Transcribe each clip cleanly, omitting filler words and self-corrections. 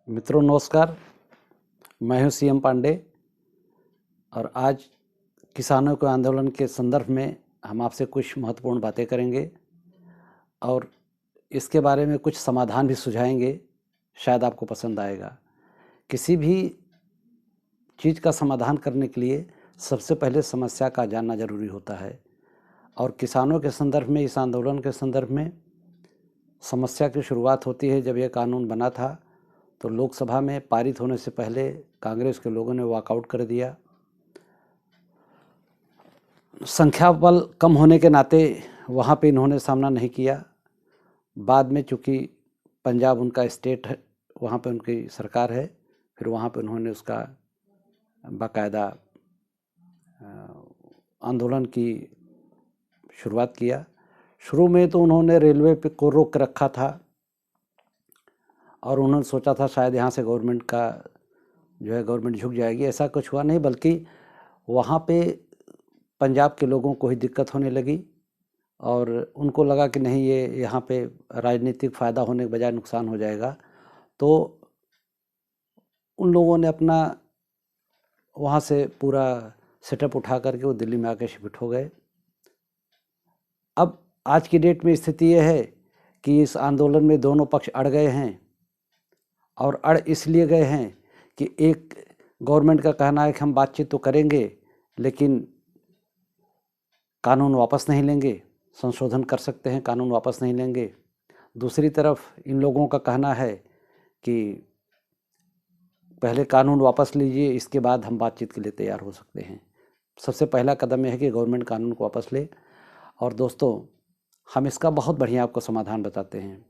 मित्रों नमस्कार। मैं हूं सीएम पांडे और आज किसानों के आंदोलन के संदर्भ में हम आपसे कुछ महत्वपूर्ण बातें करेंगे और इसके बारे में कुछ समाधान भी सुझाएंगे। शायद आपको पसंद आएगा। किसी भी चीज़ का समाधान करने के लिए सबसे पहले समस्या का जानना ज़रूरी होता है और किसानों के संदर्भ में, इस आंदोलन के संदर्भ में समस्या की शुरुआत होती है। जब यह कानून बना था तो लोकसभा में पारित होने से पहले कांग्रेस के लोगों ने वॉकआउट कर दिया। संख्या बल कम होने के नाते वहाँ पे इन्होंने सामना नहीं किया। बाद में चूँकि पंजाब उनका स्टेट है, वहाँ पे उनकी सरकार है, फिर वहाँ पे उन्होंने उसका बाकायदा आंदोलन की शुरुआत किया। शुरू में तो उन्होंने रेलवे पे को रोक रखा था और उन्होंने सोचा था शायद यहाँ से गवर्नमेंट झुक जाएगी। ऐसा कुछ हुआ नहीं, बल्कि वहाँ पे पंजाब के लोगों को ही दिक्कत होने लगी और उनको लगा कि नहीं, ये यहाँ पे राजनीतिक फ़ायदा होने के बजाय नुकसान हो जाएगा। तो उन लोगों ने अपना वहाँ से पूरा सेटअप उठा करके वो दिल्ली में आके शिफ्ट हो गए। अब आज की डेट में स्थिति ये है कि इस आंदोलन में दोनों पक्ष अड़ गए हैं और अड़ इसलिए गए हैं कि एक गवर्नमेंट का कहना है कि हम बातचीत तो करेंगे लेकिन कानून वापस नहीं लेंगे, संशोधन कर सकते हैं, कानून वापस नहीं लेंगे। दूसरी तरफ इन लोगों का कहना है कि पहले कानून वापस लीजिए, इसके बाद हम बातचीत के लिए तैयार हो सकते हैं। सबसे पहला कदम यह है कि गवर्नमेंट कानून को वापस ले। और दोस्तों, हम इसका बहुत बढ़िया आपको समाधान बताते हैं।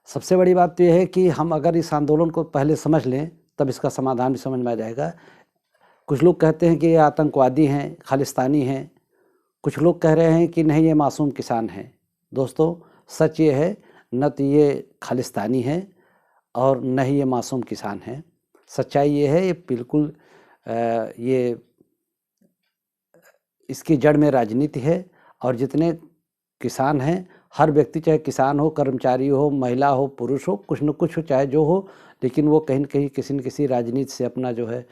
सबसे बड़ी बात तो यह है कि हम अगर इस आंदोलन को पहले समझ लें तब इसका समाधान भी समझ में आ जाएगा। कुछ लोग कहते हैं कि ये आतंकवादी हैं, खालिस्तानी हैं। कुछ लोग कह रहे हैं कि नहीं, ये मासूम किसान हैं। दोस्तों, सच ये है, न तो ये खालिस्तानी है और न ही ये मासूम किसान है। सच्चाई ये है, ये बिल्कुल ये इसकी जड़ में राजनीति है। और जितने किसान हैं, हर व्यक्ति, चाहे किसान हो, कर्मचारी हो, महिला हो, पुरुष हो, कुछ न कुछ हो, चाहे जो हो, लेकिन वो कहीं न कहीं किसी न किसी राजनीति से अपना जो है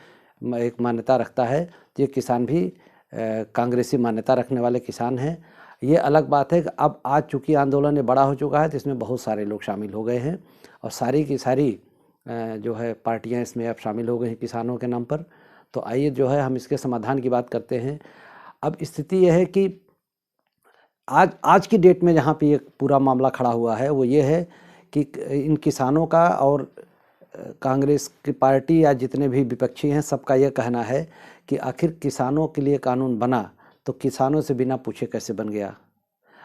एक मान्यता रखता है। तो ये किसान भी कांग्रेसी मान्यता रखने वाले किसान हैं। ये अलग बात है कि अब आज चूँकि आंदोलन ये बड़ा हो चुका है तो इसमें बहुत सारे लोग शामिल हो गए हैं और सारी की सारी जो है पार्टियां इसमें अब शामिल हो गई हैं किसानों के नाम पर। तो आइए जो है हम इसके समाधान की बात करते हैं। अब स्थिति यह है कि आज की डेट में जहाँ पे ये पूरा मामला खड़ा हुआ है वो ये है कि इन किसानों का और कांग्रेस की पार्टी या जितने भी विपक्षी हैं, सबका यह कहना है कि आखिर किसानों के लिए कानून बना तो किसानों से बिना पूछे कैसे बन गया।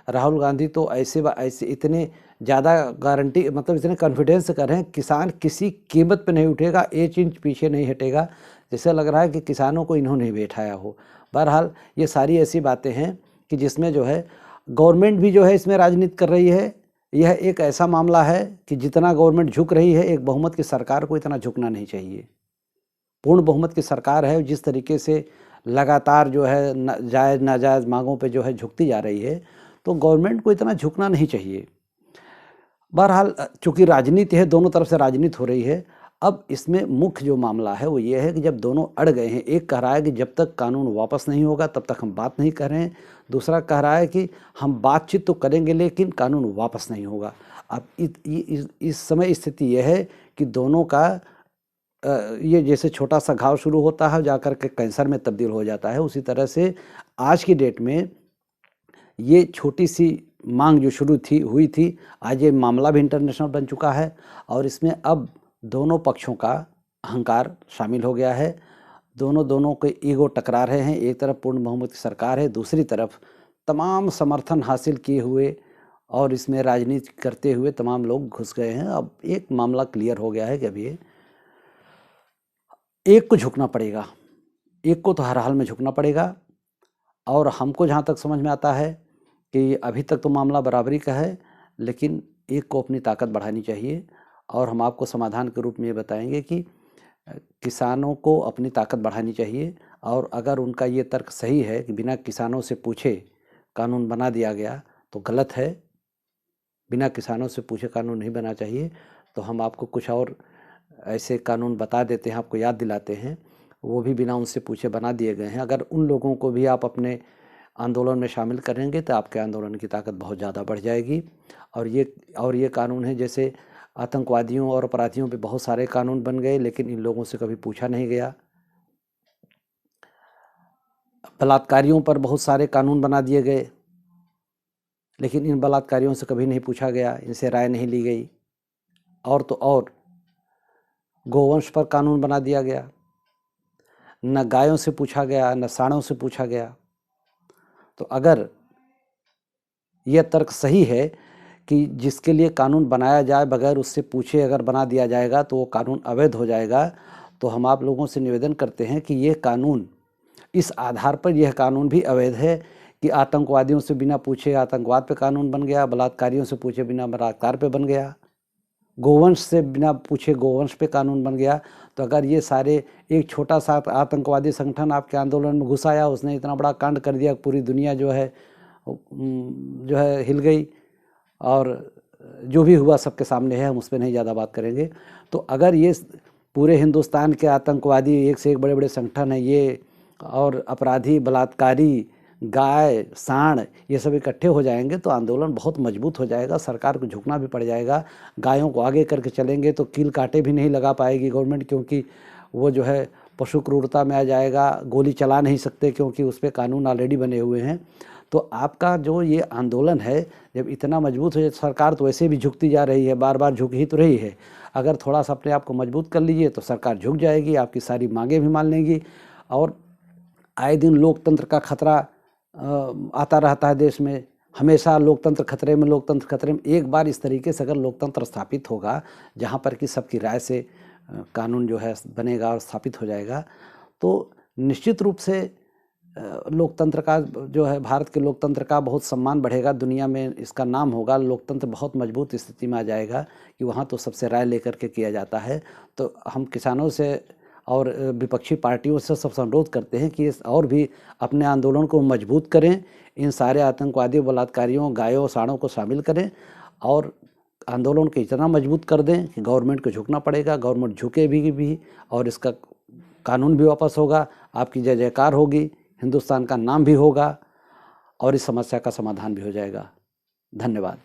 राहुल गांधी तो ऐसे इतने ज़्यादा गारंटी, मतलब इतने कॉन्फिडेंस से कर रहे हैं, किसान किसी कीमत पे नहीं उठेगा, 1 इंच पीछे नहीं हटेगा। जैसे लग रहा है कि किसानों को इन्होंने ही बैठाया हो। बहरहाल ये सारी ऐसी बातें हैं कि जिसमें जो है गवर्नमेंट भी जो है इसमें राजनीति कर रही है। यह एक ऐसा मामला है कि जितना गवर्नमेंट झुक रही है, एक बहुमत की सरकार को इतना झुकना नहीं चाहिए। पूर्ण बहुमत की सरकार है, जिस तरीके से लगातार जो है जायज़ नाजायज़ मांगों पे जो है झुकती जा रही है, तो गवर्नमेंट को इतना झुकना नहीं चाहिए। बहरहाल चूँकि राजनीति है, दोनों तरफ से राजनीति हो रही है। अब इसमें मुख्य जो मामला है वो ये है कि जब दोनों अड़ गए हैं, एक कह रहा है कि जब तक कानून वापस नहीं होगा तब तक हम बात नहीं कर रहे हैं, दूसरा कह रहा है कि हम बातचीत तो करेंगे लेकिन कानून वापस नहीं होगा। अब इस समय स्थिति यह है कि दोनों का ये जैसे छोटा सा घाव शुरू होता है जाकर के कैंसर में तब्दील हो जाता है, उसी तरह से आज की डेट में ये छोटी सी मांग जो शुरू हुई थी, आज ये मामला भी इंटरनेशनल बन चुका है और इसमें अब दोनों पक्षों का अहंकार शामिल हो गया है। दोनों के ईगो टकरा रहे हैं। एक तरफ पूर्ण बहुमत की सरकार है, दूसरी तरफ तमाम समर्थन हासिल किए हुए और इसमें राजनीति करते हुए तमाम लोग घुस गए हैं। अब एक मामला क्लियर हो गया है कि अब ये एक को झुकना पड़ेगा, एक को तो हर हाल में झुकना पड़ेगा। और हमको जहाँ तक समझ में आता है कि अभी तक तो मामला बराबरी का है, लेकिन एक को अपनी ताकत बढ़ानी चाहिए। और हम आपको समाधान के रूप में ये बताएंगे कि किसानों को अपनी ताकत बढ़ानी चाहिए। और अगर उनका ये तर्क सही है कि बिना किसानों से पूछे कानून बना दिया गया तो गलत है, बिना किसानों से पूछे कानून नहीं बना चाहिए, तो हम आपको कुछ और ऐसे कानून बता देते हैं, आपको याद दिलाते हैं, वो भी बिना उनसे पूछे बना दिए गए हैं। अगर उन लोगों को भी आप अपने आंदोलन में शामिल करेंगे तो आपके आंदोलन की ताकत बहुत ज़्यादा बढ़ जाएगी। और ये कानून है, जैसे आतंकवादियों और अपराधियों पे बहुत सारे कानून बन गए, लेकिन इन लोगों से कभी पूछा नहीं गया। बलात्कारियों पर बहुत सारे कानून बना दिए गए, लेकिन इन बलात्कारियों से कभी नहीं पूछा गया, इनसे राय नहीं ली गई। और तो और गोवंश पर कानून बना दिया गया, न गायों से पूछा गया, न सांडों से पूछा गया। तो अगर यह तर्क सही है कि जिसके लिए कानून बनाया जाए बगैर उससे पूछे अगर बना दिया जाएगा तो वो कानून अवैध हो जाएगा, तो हम आप लोगों से निवेदन करते हैं कि ये कानून, इस आधार पर यह कानून भी अवैध है कि आतंकवादियों से बिना पूछे आतंकवाद पे कानून बन गया, बलात्कारियों से पूछे बिना बलात्कार पे बन गया, गोवंश से बिना पूछे गोवंश पे कानून बन गया। तो अगर ये सारे, एक छोटा सा आतंकवादी संगठन आपके आंदोलन में घुस आया, उसने इतना बड़ा कांड कर दिया, पूरी दुनिया जो है हिल गई, और जो भी हुआ सबके सामने है, हम उस पर नहीं ज़्यादा बात करेंगे। तो अगर ये पूरे हिंदुस्तान के आतंकवादी एक से एक बड़े बड़े संगठन हैं ये, और अपराधी, बलात्कारी, गाय, सांड, ये सब इकट्ठे हो जाएंगे तो आंदोलन बहुत मजबूत हो जाएगा, सरकार को झुकना भी पड़ जाएगा। गायों को आगे करके चलेंगे तो कील कांटे भी नहीं लगा पाएगी गवर्नमेंट, क्योंकि वो जो है पशु क्रूरता में आ जाएगा, गोली चला नहीं सकते क्योंकि उस पर कानून ऑलरेडी बने हुए हैं। तो आपका जो ये आंदोलन है जब इतना मजबूत हो जाए, सरकार तो वैसे भी झुकती जा रही है, बार बार झुक ही तो रही है, अगर थोड़ा सा अपने आप को मजबूत कर लीजिए तो सरकार झुक जाएगी, आपकी सारी मांगें भी मान लेंगी। और आए दिन लोकतंत्र का खतरा आता रहता है देश में, हमेशा लोकतंत्र खतरे में, लोकतंत्र खतरे में। एक बार इस तरीके से अगर लोकतंत्र स्थापित होगा जहाँ पर कि सबकी राय से कानून जो है बनेगा और स्थापित हो जाएगा, तो निश्चित रूप से लोकतंत्र का जो है, भारत के लोकतंत्र का बहुत सम्मान बढ़ेगा, दुनिया में इसका नाम होगा, लोकतंत्र बहुत मजबूत स्थिति में आ जाएगा कि वहाँ तो सबसे राय लेकर के किया जाता है। तो हम किसानों से और विपक्षी पार्टियों से सब अनुरोध करते हैं कि और भी अपने आंदोलन को मजबूत करें, इन सारे आतंकवादियों, बलात्कारियों, गायों, सांडों को शामिल करें और आंदोलन को इतना मजबूत कर दें कि गवर्नमेंट को झुकना पड़ेगा, गवर्नमेंट झुके भी और इसका कानून भी वापस होगा, आपकी जय जयकार होगी, हिंदुस्तान का नाम भी होगा और इस समस्या का समाधान भी हो जाएगा। धन्यवाद।